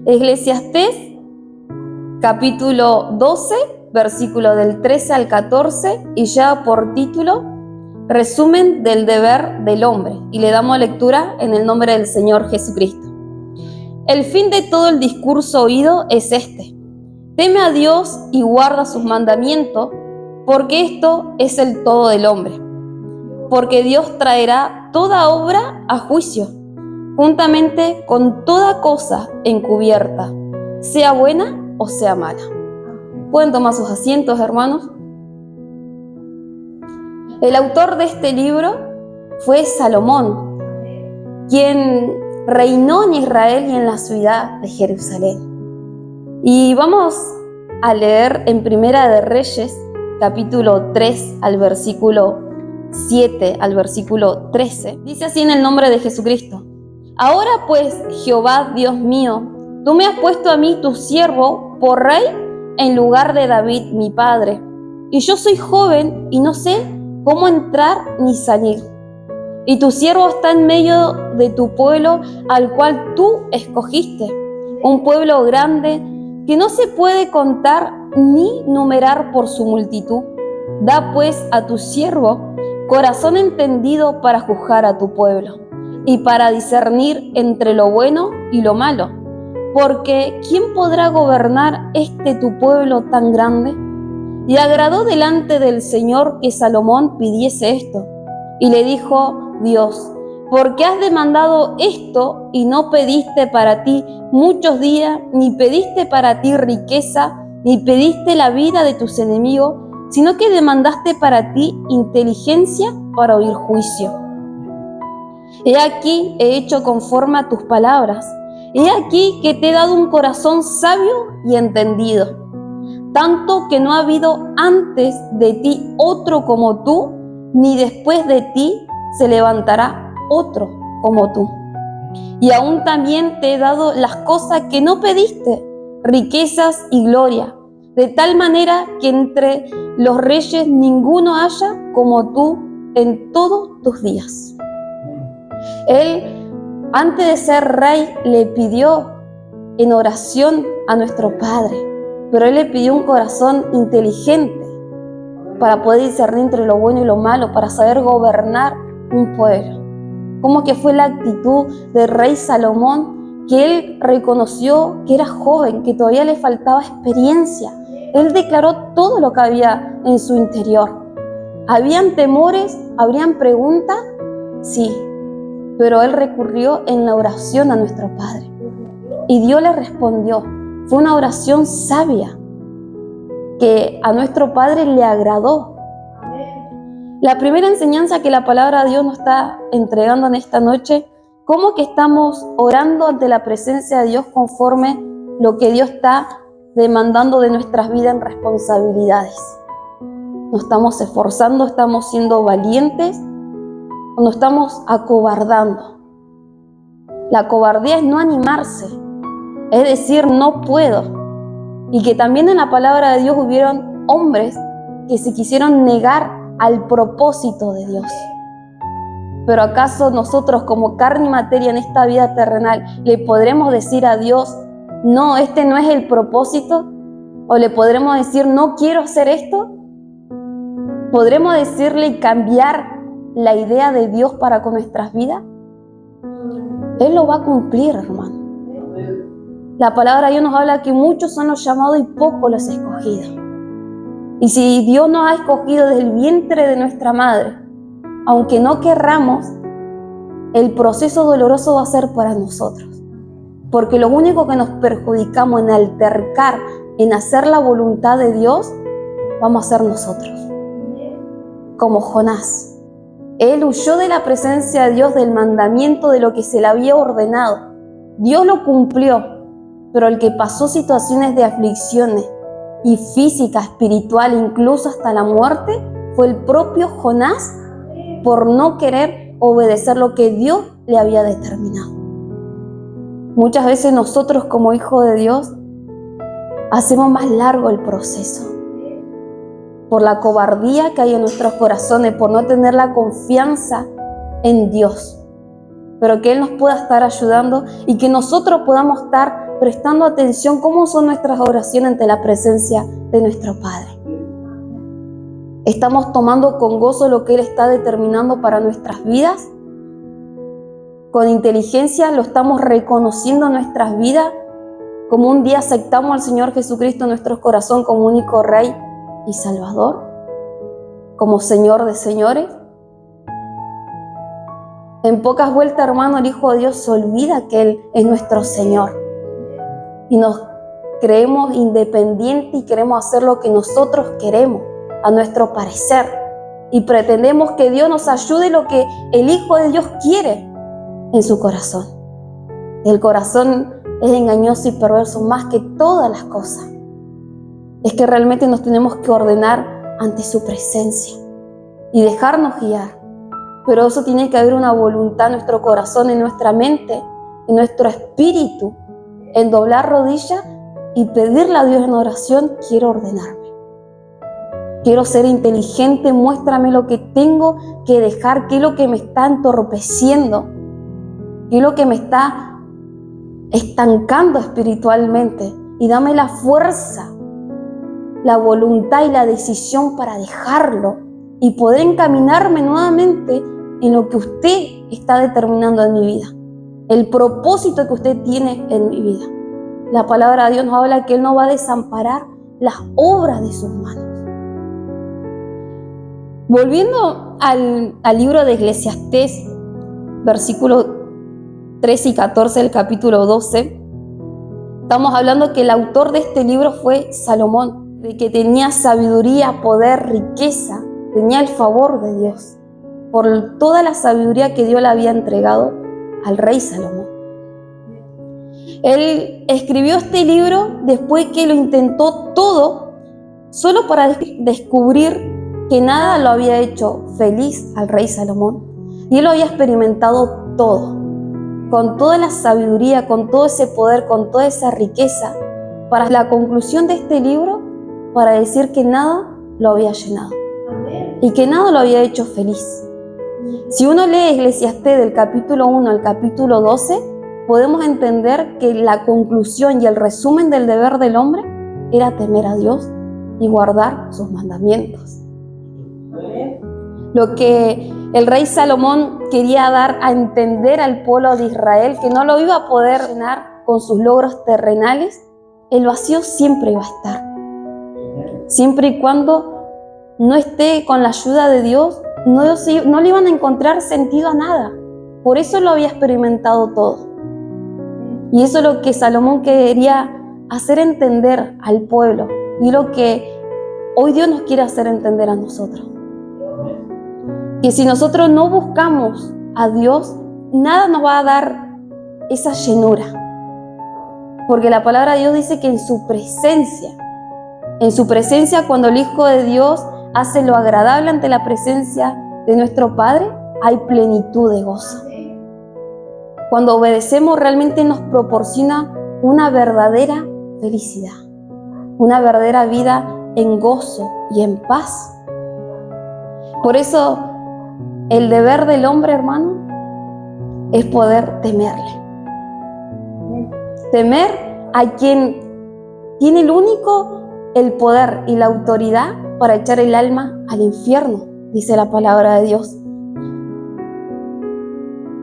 Eclesiastés, capítulo 12, versículo del 13 al 14, y lleva por título Resumen del deber del hombre. Y le damos lectura en el nombre del Señor Jesucristo. El fin de todo el discurso oído es este: teme a Dios y guarda sus mandamientos, porque esto es el todo del hombre. Porque Dios traerá toda obra a juicio, juntamente con toda cosa encubierta, sea buena o sea mala. ¿Pueden tomar sus asientos, hermanos? El autor de este libro fue Salomón, quien reinó en Israel y en la ciudad de Jerusalén. Y vamos a leer en Primera de Reyes, capítulo 3, al versículo 7 al versículo 13. Dice así en el nombre de Jesucristo: Ahora pues, Jehová, Dios mío, tú me has puesto a mí, tu siervo, por rey en lugar de David, mi padre. Y yo soy joven y no sé cómo entrar ni salir. Y tu siervo está en medio de tu pueblo, al cual tú escogiste, un pueblo grande que no se puede contar ni numerar por su multitud. Da pues a tu siervo corazón entendido para juzgar a tu pueblo y para discernir entre lo bueno y lo malo. Porque ¿quién podrá gobernar tu pueblo tan grande? Y agradó delante del Señor que Salomón pidiese esto. Y le dijo Dios: ¿por qué has demandado esto y no pediste para ti muchos días, ni pediste para ti riqueza, ni pediste la vida de tus enemigos, sino que demandaste para ti inteligencia para oír juicio? He aquí he hecho conforme a tus palabras. He aquí que te he dado un corazón sabio y entendido, tanto que no ha habido antes de ti otro como tú, ni después de ti se levantará otro como tú. Y aún también te he dado las cosas que no pediste, riquezas y gloria, de tal manera que entre los reyes ninguno haya como tú en todos tus días. Él, antes de ser rey, le pidió en oración a nuestro Padre, pero Él le pidió un corazón inteligente para poder discernir entre lo bueno y lo malo, para saber gobernar un pueblo. Como que fue la actitud del rey Salomón, que él reconoció que era joven, que todavía le faltaba experiencia. Él declaró todo lo que había en su interior. ¿Habían temores? ¿Habrían preguntas? Sí, pero él recurrió en la oración a nuestro Padre. Y Dios le respondió. Fue una oración sabia que a nuestro Padre le agradó. La primera enseñanza que la palabra de Dios nos está entregando en esta noche: cómo que estamos orando ante la presencia de Dios conforme lo que Dios está demandando de nuestras vidas en responsabilidades. ¿Nos estamos esforzando? ¿Estamos siendo valientes? ¿O nos estamos acobardando? La cobardía es no animarse, es decir, no puedo. Y que también en la palabra de Dios hubieron hombres que se quisieron negar al propósito de Dios. Pero ¿acaso nosotros, como carne y materia en esta vida terrenal, le podremos decir a Dios: no, este no es el propósito? ¿O le podremos decir: no quiero hacer esto? ¿Podremos decirle y cambiar la idea de Dios para con nuestras vidas? Él lo va a cumplir, hermano. La palabra de Dios nos habla que muchos son los llamados y pocos los escogidos. Y si Dios nos ha escogido desde el vientre de nuestra madre, aunque no querramos, el proceso doloroso va a ser para nosotros. Porque lo único que nos perjudicamos en altercar, en hacer la voluntad de Dios, vamos a ser nosotros. Como Jonás. Él huyó de la presencia de Dios, del mandamiento, de lo que se le había ordenado. Dios lo cumplió, pero el que pasó situaciones de aflicciones, y física, espiritual, incluso hasta la muerte, fue el propio Jonás, por no querer obedecer lo que Dios le había determinado. Muchas veces nosotros, como hijos de Dios, hacemos más largo el proceso por la cobardía que hay en nuestros corazones, por no tener la confianza en Dios. Pero que Él nos pueda estar ayudando y que nosotros podamos estar prestando atención cómo son nuestras oraciones ante la presencia de nuestro Padre. ¿Estamos tomando con gozo lo que Él está determinando para nuestras vidas? ¿Con inteligencia lo estamos reconociendo en nuestras vidas? ¿Como un día aceptamos al Señor Jesucristo en nuestro corazón como único Rey y Salvador? ¿Como Señor de señores? En pocas vueltas, hermano, el Hijo de Dios se olvida que Él es nuestro Señor. Y nos creemos independientes y queremos hacer lo que nosotros queremos, a nuestro parecer. Y pretendemos que Dios nos ayude lo que el Hijo de Dios quiere en su corazón. El corazón es engañoso y perverso más que todas las cosas. Es que realmente nos tenemos que ordenar ante su presencia y dejarnos guiar. Pero eso tiene que haber una voluntad en nuestro corazón, en nuestra mente, en nuestro espíritu, en doblar rodillas y pedirle a Dios en oración: quiero ordenarme, quiero ser inteligente, muéstrame lo que tengo que dejar, qué es lo que me está entorpeciendo, qué es lo que me está estancando espiritualmente, y dame la fuerza, la voluntad y la decisión para dejarlo y poder encaminarme nuevamente en lo que usted está determinando en mi vida, el propósito que usted tiene en mi vida. La palabra de Dios nos habla que Él no va a desamparar las obras de sus manos. Volviendo al libro de Eclesiastés, versículos 13 y 14 del capítulo 12, estamos hablando que el autor de este libro fue Salomón, de que tenía sabiduría, poder, riqueza, tenía el favor de Dios por toda la sabiduría que Dios le había entregado al rey Salomón. Él escribió este libro después que lo intentó todo, solo para descubrir que nada lo había hecho feliz al rey Salomón. Y él lo había experimentado todo, con toda la sabiduría, con todo ese poder, con toda esa riqueza, para la conclusión de este libro, para decir que nada lo había llenado y que nada lo había hecho feliz. Si uno lee Eclesiastés del capítulo 1 al capítulo 12, podemos entender que la conclusión y el resumen del deber del hombre era temer a Dios y guardar sus mandamientos. Lo que el rey Salomón quería dar a entender al pueblo de Israel, que no lo iba a poder llenar con sus logros terrenales, el vacío siempre iba a estar. Siempre y cuando no esté con la ayuda de Dios, no le iban a encontrar sentido a nada. Por eso lo había experimentado todo. Y eso es lo que Salomón quería hacer entender al pueblo, y lo que hoy Dios nos quiere hacer entender a nosotros. Que si nosotros no buscamos a Dios, nada nos va a dar esa llenura. Porque la palabra de Dios dice que en su presencia, cuando el Hijo de Dios hace lo agradable ante la presencia de nuestro Padre, hay plenitud de gozo. Cuando obedecemos, realmente nos proporciona una verdadera felicidad, una verdadera vida en gozo y en paz. Por eso, el deber del hombre, hermano, es poder temerle. Temer a quien tiene el poder y la autoridad para echar el alma al infierno, dice la palabra de Dios.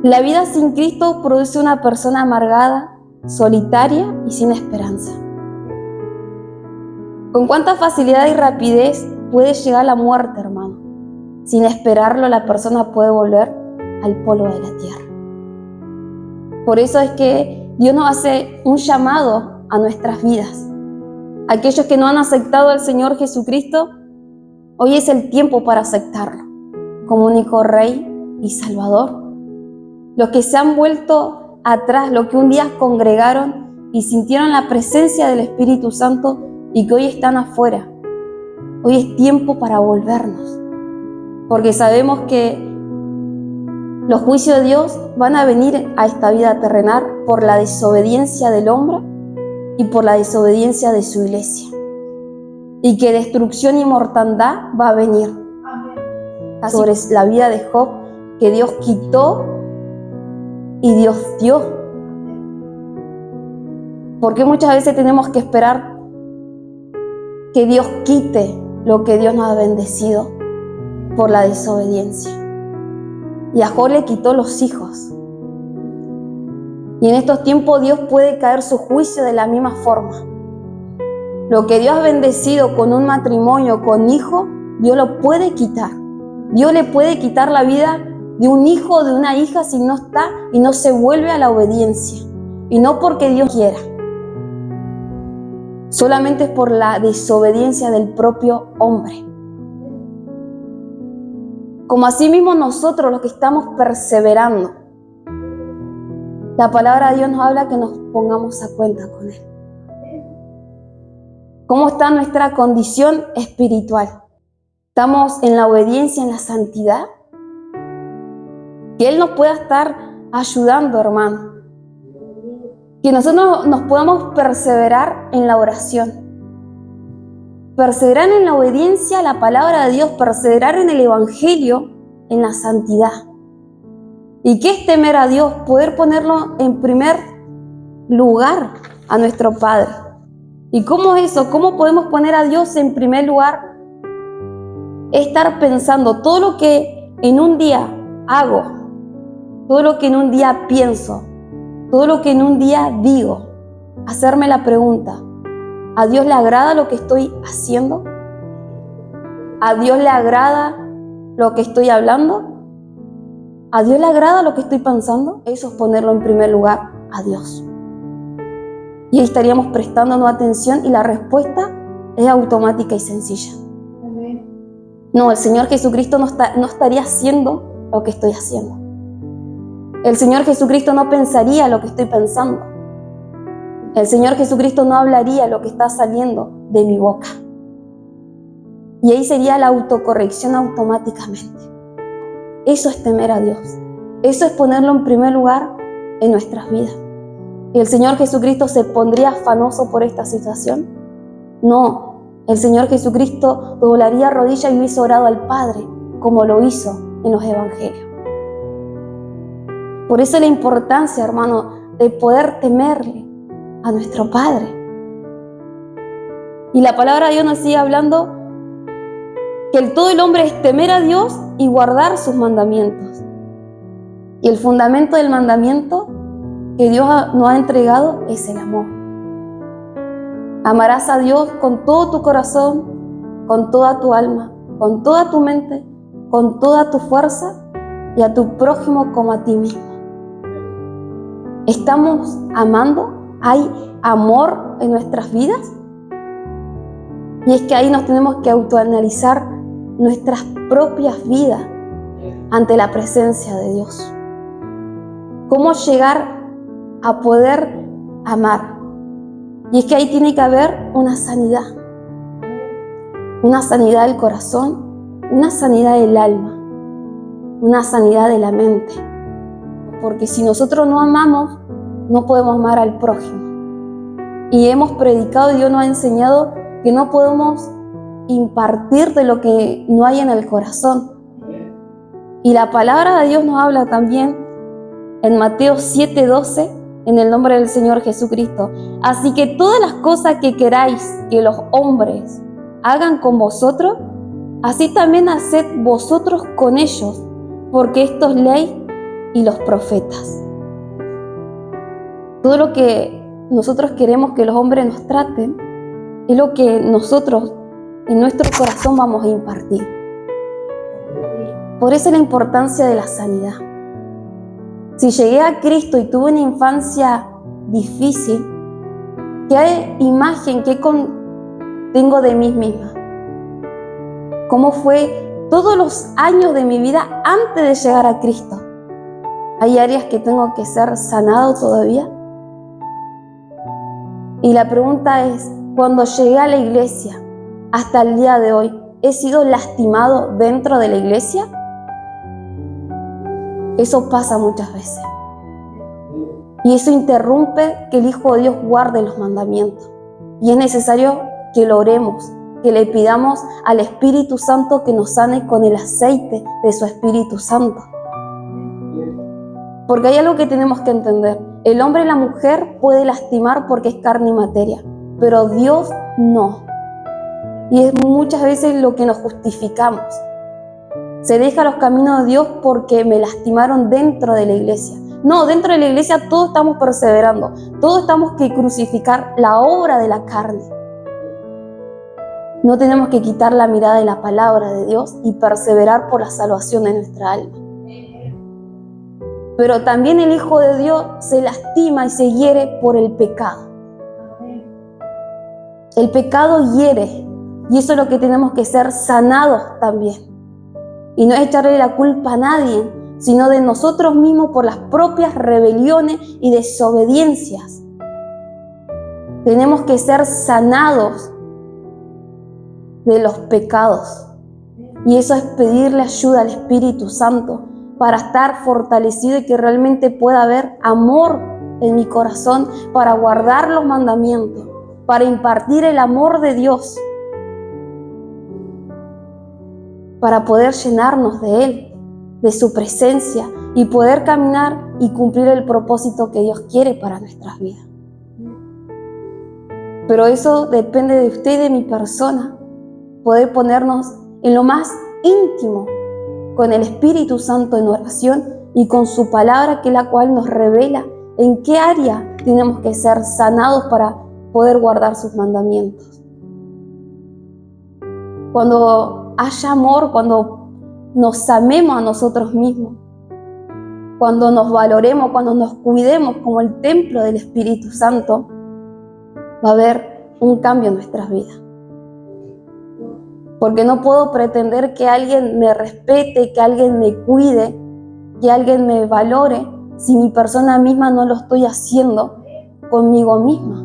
La vida sin Cristo produce una persona amargada, solitaria y sin esperanza. Con cuánta facilidad y rapidez puede llegar la muerte, hermano. Sin esperarlo, la persona puede volver al polvo de la tierra. Por eso es que Dios nos hace un llamado a nuestras vidas. Aquellos que no han aceptado al Señor Jesucristo, hoy es el tiempo para aceptarlo como único Rey y Salvador. Los que se han vuelto atrás, los que un día congregaron y sintieron la presencia del Espíritu Santo y que hoy están afuera, hoy es tiempo para volvernos. Porque sabemos que los juicios de Dios van a venir a esta vida terrenal por la desobediencia del hombre y por la desobediencia de su iglesia. Y que destrucción y mortandad va a venir. Así sobre la vida de Job, que Dios quitó y Dios dio. ¿Por qué muchas veces tenemos que esperar que Dios quite lo que Dios nos ha bendecido por la desobediencia? Y a Job le quitó los hijos. Y en estos tiempos Dios puede caer su juicio de la misma forma. Lo que Dios ha bendecido con un matrimonio, con hijo, Dios lo puede quitar. Dios le puede quitar la vida de un hijo o de una hija si no está y no se vuelve a la obediencia. Y no porque Dios quiera. Solamente es por la desobediencia del propio hombre. Como asimismo nosotros los que estamos perseverando, la palabra de Dios nos habla que nos pongamos a cuenta con Él. ¿Cómo está nuestra condición espiritual? ¿Estamos en la obediencia, en la santidad? Que Él nos pueda estar ayudando, hermano. Que nosotros nos podamos perseverar en la oración. Perseverar en la obediencia a la palabra de Dios, perseverar en el Evangelio, en la santidad. ¿Y qué es temer a Dios? Poder ponerlo en primer lugar a nuestro Padre. ¿Y cómo es eso? ¿Cómo podemos poner a Dios en primer lugar? Estar pensando todo lo que en un día hago, todo lo que en un día pienso, todo lo que en un día digo. Hacerme la pregunta, ¿a Dios le agrada lo que estoy haciendo? ¿A Dios le agrada lo que estoy hablando? ¿A Dios le agrada lo que estoy pensando? Eso es ponerlo en primer lugar a Dios. Y ahí estaríamos prestándonos atención y la respuesta es automática y sencilla. No, el Señor Jesucristo no estaría haciendo lo que estoy haciendo. El Señor Jesucristo no pensaría lo que estoy pensando. El Señor Jesucristo no hablaría lo que está saliendo de mi boca. Y ahí sería la autocorrección automáticamente. Eso es temer a Dios. Eso es ponerlo en primer lugar en nuestras vidas. ¿Y el Señor Jesucristo se pondría afanoso por esta situación? No. El Señor Jesucristo doblaría rodillas y hubiese orado al Padre, como lo hizo en los Evangelios. Por eso la importancia, hermano, de poder temerle a nuestro Padre. Y la palabra de Dios nos sigue hablando que todo el hombre es temer a Dios y guardar sus mandamientos. Y el fundamento del mandamiento que Dios nos ha entregado es el amor. Amarás a Dios con todo tu corazón, con toda tu alma, con toda tu mente, con toda tu fuerza y a tu prójimo como a ti mismo. ¿Estamos amando? ¿Hay amor en nuestras vidas? Y es que ahí nos tenemos que autoanalizar nuestras propias vidas ante la presencia de Dios. ¿Cómo llegar a poder amar? Y es que ahí tiene que haber una sanidad del corazón, una sanidad del alma, una sanidad de la mente. Porque si nosotros no amamos, no podemos amar al prójimo. Y hemos predicado y Dios nos ha enseñado que no podemos impartir de lo que no hay en el corazón. Y la palabra de Dios nos habla también en Mateo 7:12, en el nombre del Señor Jesucristo. Así que todas las cosas que queráis que los hombres hagan con vosotros, así también haced vosotros con ellos, porque esto es ley y los profetas. Todo lo que nosotros queremos que los hombres nos traten es lo que nosotros en nuestro corazón vamos a impartir. Por eso la importancia de la sanidad. Si llegué a Cristo y tuve una infancia difícil, ¿qué imagen tengo de mí misma? ¿Cómo fue todos los años de mi vida antes de llegar a Cristo? ¿Hay áreas que tengo que ser sanado todavía? Y la pregunta es, cuando llegué a la iglesia, hasta el día de hoy, ¿he sido lastimado dentro de la iglesia? Eso pasa muchas veces. Y eso interrumpe que el Hijo de Dios guarde los mandamientos. Y es necesario que lo oremos, que le pidamos al Espíritu Santo que nos sane con el aceite de su Espíritu Santo. Porque hay algo que tenemos que entender. El hombre y la mujer puede lastimar porque es carne y materia, pero Dios no. Y es muchas veces lo que nos justificamos. Se deja los caminos de Dios porque me lastimaron dentro de la iglesia. No, dentro de la iglesia todos estamos perseverando, todos estamos que crucificar la obra de la carne. No tenemos que quitar la mirada de la palabra de Dios y perseverar por la salvación de nuestra alma. Pero también el Hijo de Dios se lastima y se hiere por el pecado. El pecado hiere, y eso es lo que tenemos que ser sanados también. Y no es echarle la culpa a nadie, sino de nosotros mismos por las propias rebeliones y desobediencias. Tenemos que ser sanados de los pecados. Y eso es pedirle ayuda al Espíritu Santo para estar fortalecido y que realmente pueda haber amor en mi corazón para guardar los mandamientos, para impartir el amor de Dios, para poder llenarnos de Él, de su presencia y poder caminar y cumplir el propósito que Dios quiere para nuestras vidas. Pero eso depende de usted y de mi persona, poder ponernos en lo más íntimo con el Espíritu Santo en oración y con su palabra, que es la cual nos revela en qué área tenemos que ser sanados para poder guardar sus mandamientos. Cuando haya amor, cuando nos amemos a nosotros mismos, cuando nos valoremos, cuando nos cuidemos como el templo del Espíritu Santo, va a haber un cambio en nuestras vidas. Porque no puedo pretender que alguien me respete, que alguien me cuide, que alguien me valore, si mi persona misma no lo estoy haciendo conmigo misma.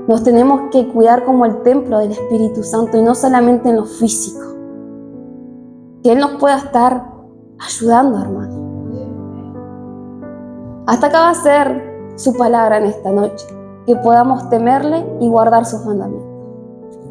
Nos tenemos que cuidar como el templo del Espíritu Santo y no solamente en lo físico. Que Él nos pueda estar ayudando, hermano. Hasta acá va a ser su palabra en esta noche. Que podamos temerle y guardar sus mandamientos.